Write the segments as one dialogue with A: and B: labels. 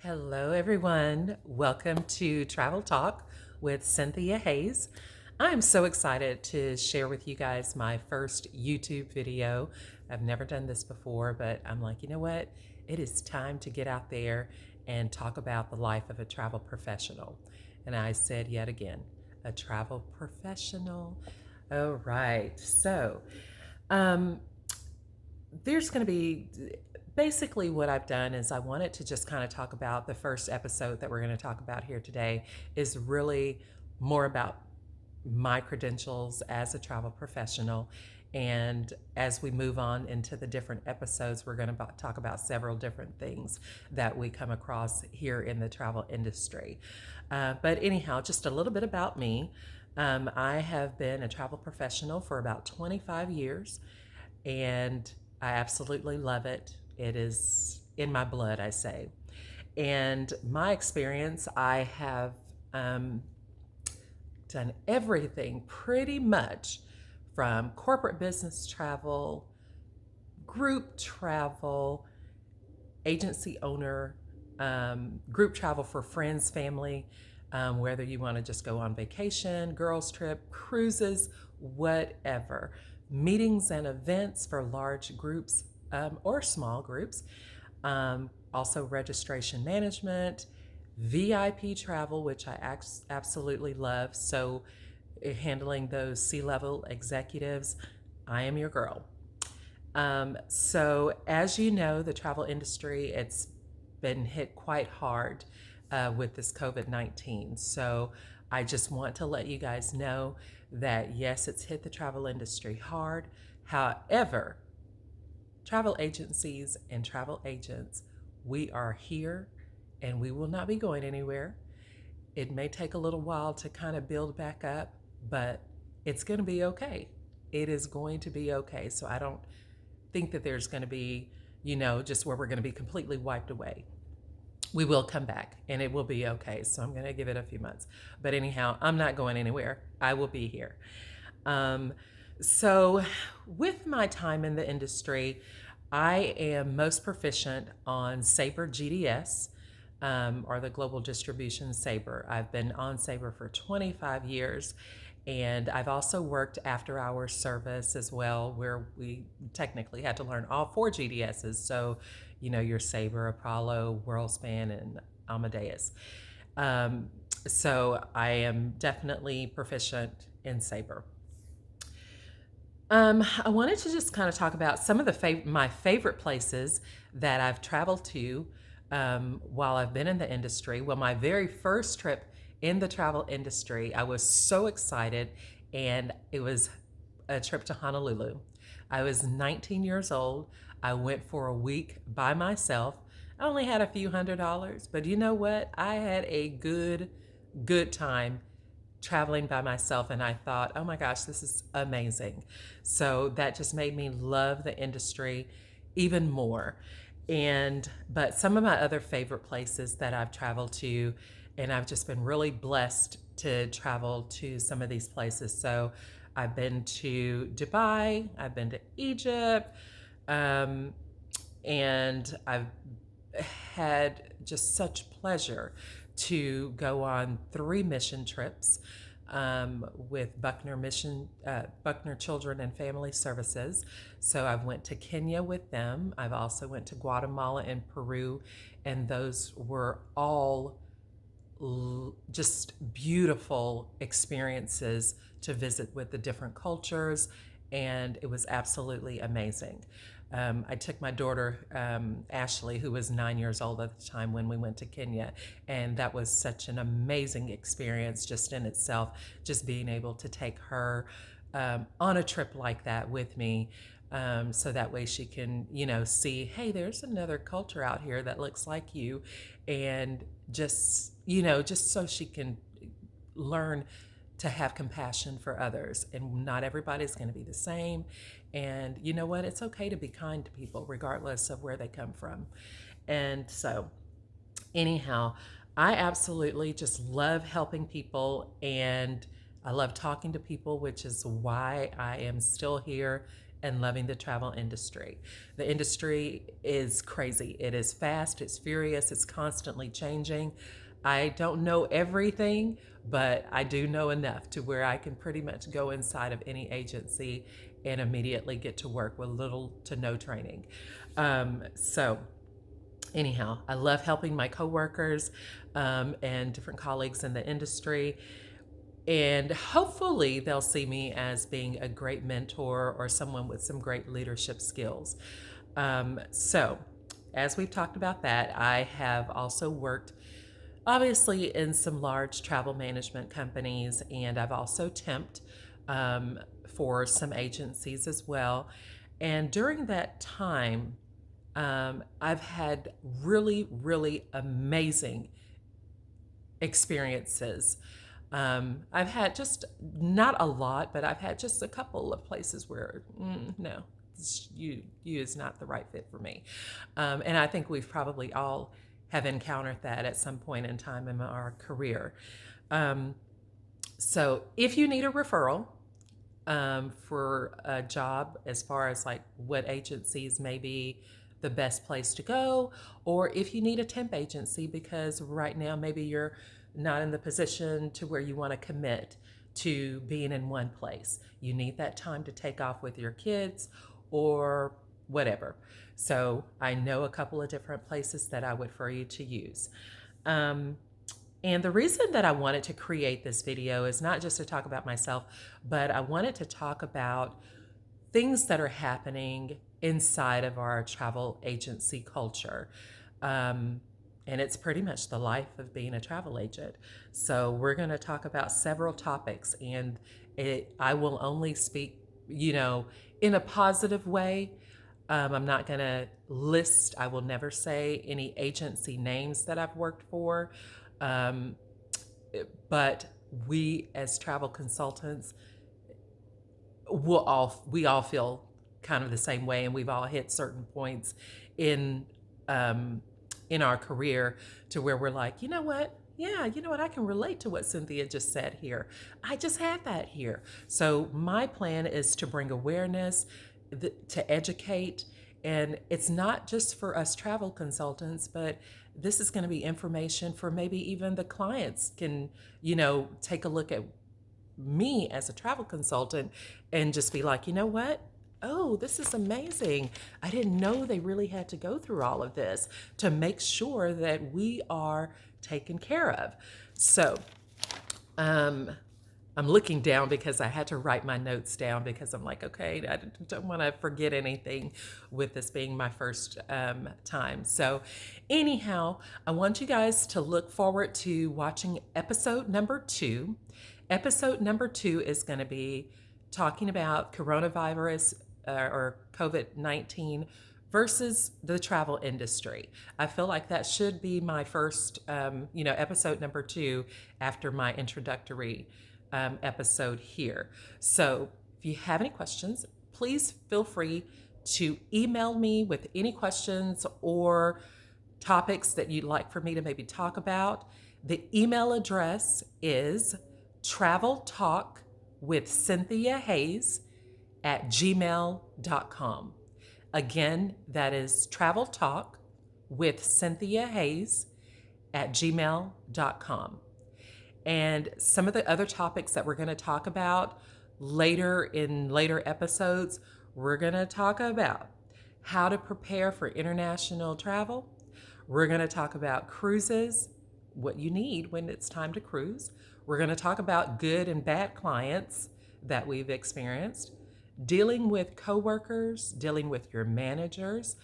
A: Hello, everyone. Welcome to Travel Talk with Cynthia Hayes. I'm so excited to share with you guys my first YouTube video. I've never done this before, but I'm like, you know what? It is time to get out there and talk about the life of a travel professional. And I said yet again, a travel professional. All right. Um, there's going to be basically what I've done is I wanted to just kind of talk about the first episode that we're going to talk about here today is really more about my credentials as a travel professional. And as we move on into the different episodes, we're going to talk about several different things that we come across here in the travel industry. But anyhow, just a little bit about me. I have been a travel professional for about 25 years, and I absolutely love it. It is in my blood, I say. And my experience, I have um, done everything pretty much from corporate business travel, group travel, agency owner, group travel for friends, family, whether you want to just go on vacation, girls' trip, cruises, whatever. Meetings and events for large groups or small groups. Also, registration management, VIP travel, which I absolutely love. So, handling those C-level executives, I am your girl. So, as you know, the travel industry, it's been hit quite hard with this COVID-19. So, I just want to let you guys know that yes, it's hit the travel industry hard. However, travel agencies and travel agents, we are here and we will not be going anywhere. It may take a little while to kind of build back up, but it's going to be okay. It is going to be okay. So I don't think that there's going to be, just where we're going to be completely wiped away. We will come back and it will be okay. So I'm going to give it a few months. But anyhow, I'm not going anywhere. I will be here. Um, so, with my time in the industry, I am most proficient on Sabre GDS, or the Global Distribution Sabre. I've been on Sabre for 25 years, and I've also worked after hours service as well, where we technically had to learn all four GDSs. So, your Sabre, Apollo, WorldSpan, and Amadeus. Um, so, I am definitely proficient in Sabre. I wanted to just kind of talk about some of my favorite places that I've traveled to while I've been in the industry. Well, my very first trip in the travel industry, I was so excited, and it was a trip to Honolulu. I was 19 years old. I went for a week by myself. I only had a few $100s, but you know what? I had a good time traveling by myself, and I thought, oh my gosh, this is amazing. So that just made me love the industry even more. But some of my other favorite places that I've traveled to, and I've just been really blessed to travel to some of these places. So I've been to Dubai, I've been to Egypt, um, and I've had just such pleasure to go on 3 mission trips with Buckner Children and Family Services. So I've went to Kenya with them. I've also went to Guatemala and Peru, and those were all just beautiful experiences to visit with the different cultures, and it was absolutely amazing. I took my daughter, Ashley, who was 9 years old at the time when we went to Kenya, and that was such an amazing experience just in itself, just being able to take her on a trip like that with me. So that way she can, see, hey, there's another culture out here that looks like you. And just so she can learn to have compassion for others. And not everybody's going to be the same. And you know what? It's okay to be kind to people, regardless of where they come from. And so, anyhow, I absolutely just love helping people, and I love talking to people, which is why I am still here and loving the travel industry. The industry is crazy. It is fast, it's furious, it's constantly changing. I don't know everything, but I do know enough to where I can pretty much go inside of any agency and immediately get to work with little to no training. So, anyhow, I love helping my coworkers and different colleagues in the industry. And hopefully, they'll see me as being a great mentor or someone with some great leadership skills. So, as we've talked about that, I have also worked obviously in some large travel management companies, and I've also temped for some agencies as well. And during that time, I've had really, really amazing experiences. I've had just not a lot, but I've had just a couple of places where no, you is not the right fit for me. And I think we've probably all have encountered that at some point in time in our career. Um, so if you need a referral for a job, as far as like what agencies may be the best place to go, or if you need a temp agency because right now maybe you're not in the position to where you want to commit to being in one place. You need that time to take off with your kids or whatever. So I know a couple of different places that I would refer you to use. Um, and the reason that I wanted to create this video is not just to talk about myself, but I wanted to talk about things that are happening inside of our travel agency culture. And it's pretty much the life of being a travel agent. So we're going to talk about several topics, and I will only speak, in a positive way. I'm not going to list, I will never say any agency names that I've worked for. Um, but we as travel consultants we all feel kind of the same way, and we've all hit certain points in um, in our career to where we're like, you know what? Yeah, you know what? I can relate to what Cynthia just said here. I just had that here. So my plan is to bring awareness, to educate, and it's not just for us travel consultants, but this is going to be information for maybe even the clients can, take a look at me as a travel consultant and just be like, you know what? Oh, this is amazing. I didn't know they really had to go through all of this to make sure that we are taken care of. So, I'm looking down because I had to write my notes down because I'm like, okay, I don't want to forget anything with this being my first time. So, anyhow, I want you guys to look forward to watching episode number 2. Episode number 2 is going to be talking about coronavirus or COVID-19 versus the travel industry. I feel like that should be my first, episode number 2 after my introductory episode here. So if you have any questions, please feel free to email me with any questions or topics that you'd like for me to maybe talk about. The email address is traveltalkwithcynthiahayes@gmail.com. Again, that is traveltalkwithcynthiahayes@gmail.com. And some of the other topics that we're going to talk about later in later episodes, we're going to talk about how to prepare for international travel. We're going to talk about cruises, what you need when it's time to cruise. We're going to talk about good and bad clients that we've experienced, dealing with coworkers, dealing with your managers.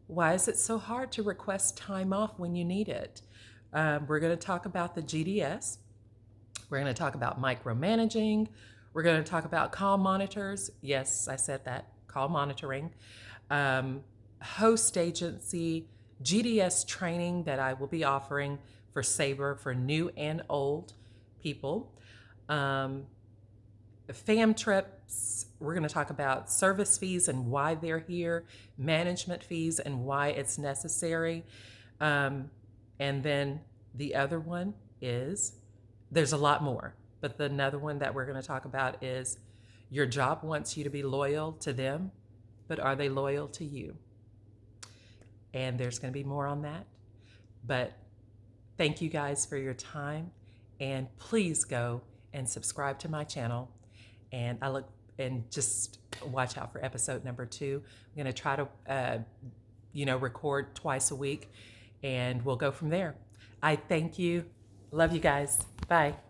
A: Why is it so hard to request time off when you need it? We're going to talk about the GDS. We're going to talk about micromanaging. We're going to talk about call monitors. Yes, I said that, call monitoring. Host agency, GDS training that I will be offering for Sabre for new and old people. Fam trips, we're going to talk about service fees and why they're here, management fees and why it's necessary. And then the other one is, there's a lot more, but another one that we're going to talk about is Your job wants you to be loyal to them, but are they loyal to you? And there's going to be more on that. But thank you guys for your time. And please go and subscribe to my channel. And just watch out for episode number 2. I'm going to try to, record twice a week, and we'll go from there. I thank you. Love you guys. Bye.